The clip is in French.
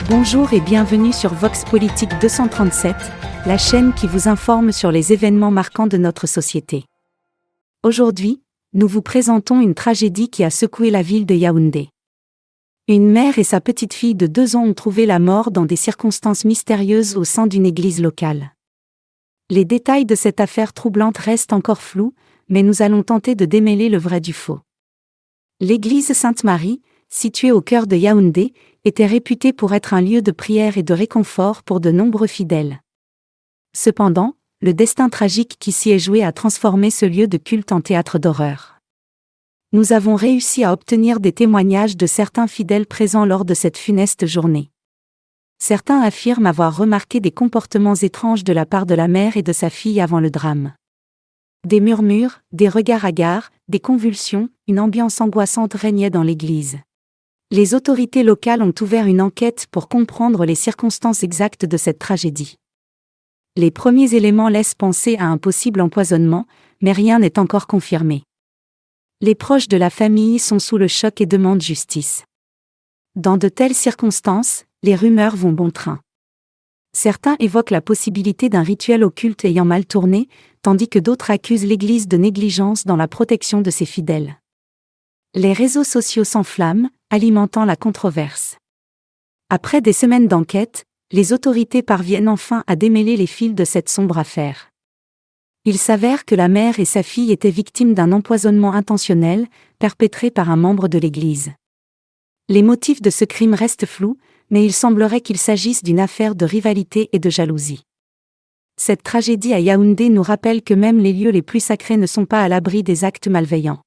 Bonjour et bienvenue sur Vox Politique 237, la chaîne qui vous informe sur les événements marquants de notre société. Aujourd'hui, nous vous présentons une tragédie qui a secoué la ville de Yaoundé. Une mère et sa petite-fille de 2 ans ont trouvé la mort dans des circonstances mystérieuses au sein d'une église locale. Les détails de cette affaire troublante restent encore flous, mais nous allons tenter de démêler le vrai du faux. L'église Sainte-Marie, située au cœur de Yaoundé, était réputée pour être un lieu de prière et de réconfort pour de nombreux fidèles. Cependant, le destin tragique qui s'y est joué a transformé ce lieu de culte en théâtre d'horreur. Nous avons réussi à obtenir des témoignages de certains fidèles présents lors de cette funeste journée. Certains affirment avoir remarqué des comportements étranges de la part de la mère et de sa fille avant le drame. Des murmures, des regards hagards, des convulsions, une ambiance angoissante régnait dans l'église. Les autorités locales ont ouvert une enquête pour comprendre les circonstances exactes de cette tragédie. Les premiers éléments laissent penser à un possible empoisonnement, mais rien n'est encore confirmé. Les proches de la famille sont sous le choc et demandent justice. Dans de telles circonstances, les rumeurs vont bon train. Certains évoquent la possibilité d'un rituel occulte ayant mal tourné, tandis que d'autres accusent l'Église de négligence dans la protection de ses fidèles. Les réseaux sociaux s'enflamment, alimentant la controverse. Après des semaines d'enquête, les autorités parviennent enfin à démêler les fils de cette sombre affaire. Il s'avère que la mère et sa fille étaient victimes d'un empoisonnement intentionnel, perpétré par un membre de l'Église. Les motifs de ce crime restent flous, mais il semblerait qu'il s'agisse d'une affaire de rivalité et de jalousie. Cette tragédie à Yaoundé nous rappelle que même les lieux les plus sacrés ne sont pas à l'abri des actes malveillants.